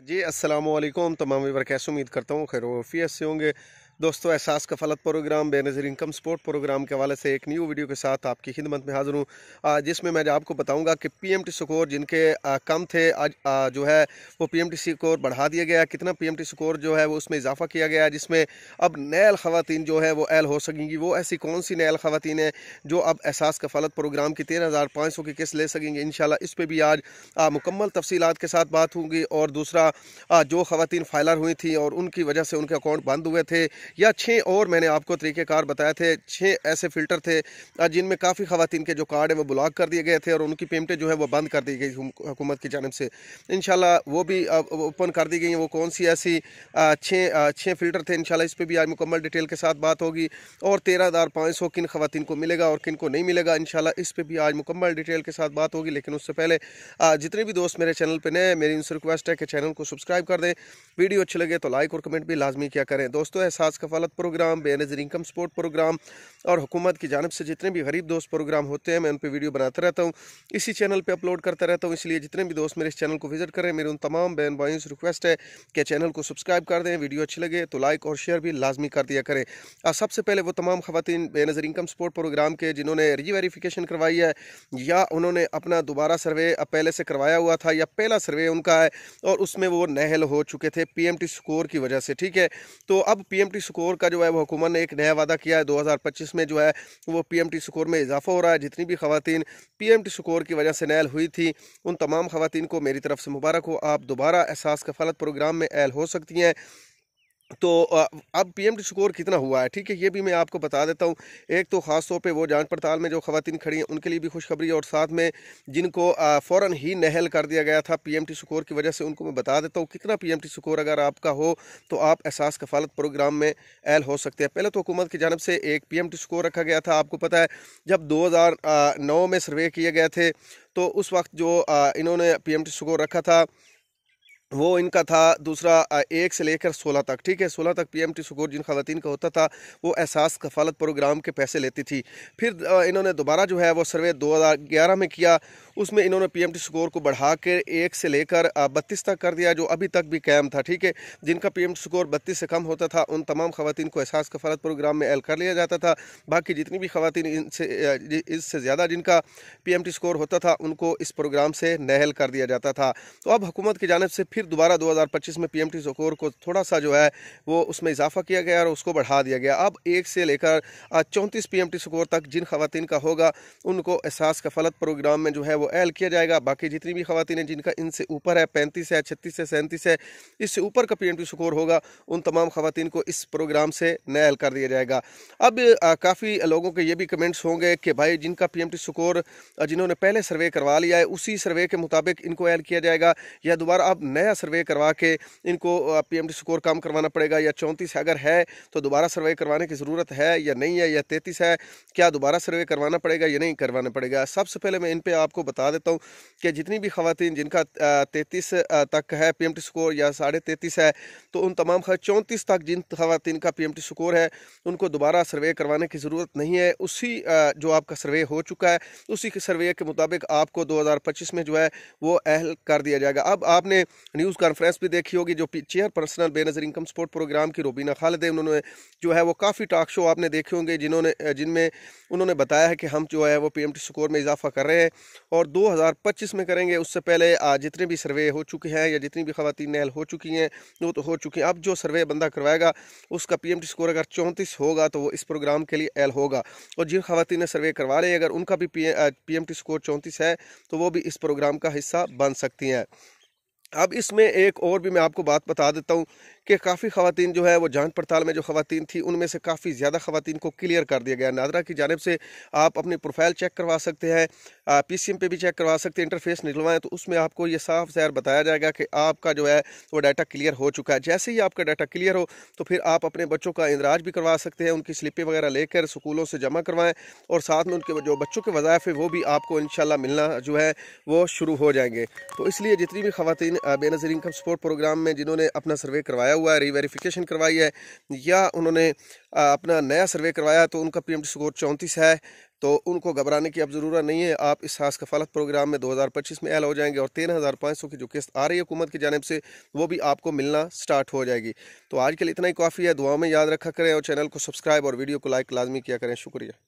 जी अस्सलामुअलैकुम तमाम व्यूअर, कैसे उम्मीद करता हूँ खैर वफ़ियत से होंगे। दोस्तों, Ehsaas Kafaalat programme Benazir income support programme के हवाले से एक न्यू वीडियो के साथ आपकी खिदमत में हाज़िर हूँ, जिसमें मैं आपको बताऊंगा कि पीएमटी स्कोर जिनके कम थे आज जो है वो पीएमटी स्कोर बढ़ा दिया गया। कितना पीएमटी स्कोर जो है वो उसमें इजाफा किया गया, जिसमें अब नैल ख़वातीन जो है वो एल हो सकेंगी। वो ऐसी कौन सी नैल ख़वातीन है जो अब एहसास कफ़ालत प्रोग्राम की 13,500 की किस्त ले सकेंगी। इंशाल्लाह इस पर भी आज मुकम्मल तफसीलात के साथ बात होंगी। और दूसरा, जो ख़वातीन फाइलर हुई थी और उनकी वजह से उनके अकाउंट बंद हुए थे, या 6 और मैंने आपको तरीक़ेकार बताए थे, 6 ऐसे फ़िल्टर थे जिनमें काफ़ी ख़वातीन के जो कार्ड है वो ब्लॉक कर दिए गए थे और उनकी पेमेंटें जो है वो बंद कर दी गई हुकूमत की जानिब से। इंशाल्लाह वो भी ओपन कर दी गई हैं। वो कौन सी ऐसी 6 फ़िल्टर थे, इंशाल्लाह इस पर भी आज मुकम्मल डिटेल के साथ बात होगी। और 13,500 किन ख़वातीन को मिलेगा और किन को नहीं मिलेगा, इंशाल्लाह इस पर भी आज मुकम्मल डिटेल के साथ बात होगी। लेकिन उससे पहले जितने भी दोस्त मेरे चैनल पर नए, मेरी उनसे रिक्वेस्ट है कि चैनल को सब्सक्राइब कर दें। वीडियो अच्छी लगे तो लाइक और कमेंट भी लाजमी क्या करें। दोस्तों, Ehsaas Kafaalat programme, Benazir income support programme और हुकूमत की जानिब से जितने भी गरीब दोस्त प्रोग्राम होते हैं, मैं उन पर वीडियो बनाता रहता हूँ, इसी चैनल पे अपलोड करता रहता हूँ। इसलिए जितने भी दोस्त मेरे इस चैनल को विजिट करें, मेरे उन तमाम बहन भाइयों से रिक्वेस्ट है कि चैनल को सब्सक्राइब कर दें। वीडियो अच्छी लगे तो लाइक और शेयर भी लाजमी कर दिया करें। सबसे पहले वो तमाम ख़वातीन बेनज़ीर इनकम सपोर्ट प्रोग्राम के जिन्होंने रीवेरिफिकेशन करवाई है या उन्होंने अपना दोबारा सर्वे पहले से करवाया हुआ था या पहला सर्वे उनका है और उसमें वो नाअहल हो चुके थे पीएमटी स्कोर की वजह से, ठीक है। तो अब पीएमटी स्कोर का जो है वो हुकूमत ने एक नया वादा किया है। 2025 में जो है वो पीएमटी स्कोर में इजाफा हो रहा है। जितनी भी ख़वातीन पीएमटी स्कोर की वजह से नाअहल हुई थी, उन तमाम ख़वातीन को मेरी तरफ से मुबारक हो। आप दोबारा एहसास कफ़ालत प्रोग्राम में अहल हो सकती हैं। तो अब पीएमटी स्कोर कितना हुआ है, ठीक है, ये भी मैं आपको बता देता हूँ। एक तो ख़ास तौर पे वो जांच पड़ताल में जो ख़वातीन खड़ी हैं उनके लिए भी खुशखबरी है, और साथ में जिनको फ़ौरन ही नाअहल कर दिया गया था पीएमटी स्कोर की वजह से, उनको मैं बता देता हूँ कितना पीएमटी स्कोर अगर आपका हो तो आप एहसास कफ़ालत प्रोग्राम में अहल हो सकते हैं। पहले तो हुकूमत की जानिब से एक पीएमटी स्कोर रखा गया था। आपको पता है जब 2009 में सर्वे किए गए थे तो उस वक्त जो इन्होंने पीएमटी स्कोर रखा था वो इनका था दूसरा 1 से लेकर 16 तक, ठीक है। 16 तक पीएमटी स्कोर जिन ख़वातीन का होता था वो एहसास कफ़ालत प्रोग्राम के पैसे लेती थी। फिर इन्होंने दोबारा जो है वो सर्वे 2011 में किया, उसमें इन्होंने पीएमटी स्कोर को बढ़ा के 1 से लेकर 32 तक कर दिया, जो अभी तक भी कायम था, ठीक है। जिनका पीएमटी स्कोर 32 से कम होता था उन तमाम ख़वातीन को एहसास कफ़ालत प्रोग्राम में अहल कर लिया जाता था। बाकी जितनी भी ख़वातीन इससे ज़्यादा जिनका पीएमटी स्कोर होता था उनको इस प्रोग्राम से नाअहल कर दिया जाता था। तो अब हुकूमत की जानिब से फिर दोबारा 2025 में पीएमटी स्कोर को थोड़ा सा जो है वो उसमें इजाफा किया गया और उसको बढ़ा दिया गया। अब 1 से लेकर 34 पीएमटी स्कोर तक जिन ख़वातीन का होगा उनको एहसास कफ़ालत प्रोग्राम में जो है वो अहल किया जाएगा। बाकी जितनी भी ख़वातीन हैं जिनका इनसे ऊपर है, 35 है, 36 है, 37 है, इससे ऊपर का पीएमटी स्कोर होगा, उन तमाम ख़वातीन को इस प्रोग्राम से नाअहल कर दिया जाएगा। अब काफ़ी लोगों के ये भी कमेंट्स होंगे कि भाई जिनका पीएमटी स्कोर जिन्होंने पहले सर्वे करवा लिया है उसी सर्वे के मुताबिक इनको अहल किया जाएगा या दोबारा अब नया सर्वे करवा के इनको पीएमटी स्कोर कम करवाना पड़ेगा, या 34 अगर है तो दोबारा सर्वे करवाने की ज़रूरत है या नहीं है, या 33 है क्या दोबारा सर्वे करवाना पड़ेगा या नहीं करवाना पड़ेगा। सबसे पहले मैं इन पे आपको बता देता हूँ कि जितनी भी ख़वातीन जिनका 33 तक है पीएमटी स्कोर या 33.5 है, तो उन तमाम 34 तक जिन ख़वातीन का पीएमटी स्कोर है उनको दोबारा सर्वे करवाने की ज़रूरत नहीं है। उसी जो आपका सर्वे हो चुका है उसी के सर्वे के मुताबिक आपको 2025 में जो है वो अहल कर दिया जाएगा। अब आपने न्यूज़ कॉन्फ्रेंस भी देखी होगी, जो chairperson Benazir income support programme की रूबीना खालिद है, उन्होंने जो है वो काफ़ी टॉक शो आपने देखे होंगे जिनमें उन्होंने बताया है कि हम जो है वो पीएमटी स्कोर में इजाफा कर रहे हैं और 2025 में करेंगे। उससे पहले जितने भी सर्वे हो चुके हैं या जितनी भी ख़वातीन नाअहल हो चुकी हैं वो तो हो चुकी हैं। अब जो सर्वे बंदा करवाएगा उसका पीएमटी स्कोर अगर 34 होगा तो वो इस प्रोग्राम के लिए अहल होगा, और जिन ख़वातीन ने सर्वे करवा रहे अगर उनका भी पीएमटी स्कोर 34 है तो वो भी इस प्रोग्राम का हिस्सा बन सकती हैं। अब इसमें एक और भी मैं आपको बात बता देता हूँ कि काफ़ी ख़वातीन जो है वो जांच पड़ताल में जो ख़वातीन थी उनमें से काफ़ी ज़्यादा ख़वातीन को क्लियर कर दिया गया। नादरा की जानिब से आप अपनी प्रोफाइल चेक करवा सकते हैं, पीसीएम पे भी चेक करवा सकते हैं, इंटरफेस निकलवाएं तो उसमें आपको ये साफ ज़ाहिर बताया जाएगा कि आपका जो है वो डाटा क्लियर हो चुका है। जैसे ही आपका डाटा क्लियर हो तो फिर आप अपने बच्चों का इंदराज भी करवा सकते हैं, उनकी स्लिपें वगैरह लेकर स्कूलों से जमा करवाएँ और साथ में उनके जो बच्चों के वज़ाइफ है वो भी आपको इंशाल्लाह मिलना जो है वो शुरू हो जाएंगे। तो इसलिए जितनी भी ख़वातीन बेनज़ीर इनकम सपोर्ट प्रोग्राम में जिन्होंने अपना सर्वे करवाया हुआ है, रीवेरिफिकेशन करवाई है या उन्होंने अपना नया सर्वे करवाया तो उनका पीएमटी स्कोर 34 है, तो उनको घबराने की अब ज़रूरत नहीं है। आप इस खास कफालत प्रोग्राम में 2025 में एल हो जाएंगे और 13,500 की जो किस्त आ रही है हुकूमत की जानिब से वो भी आपको मिलना स्टार्ट हो जाएगी। तो आज के लिए इतना ही काफ़ी है। दुआ में याद रखा करें और चैनल को सब्सक्राइब और वीडियो को लाइक लाजमी किया करें। शुक्रिया।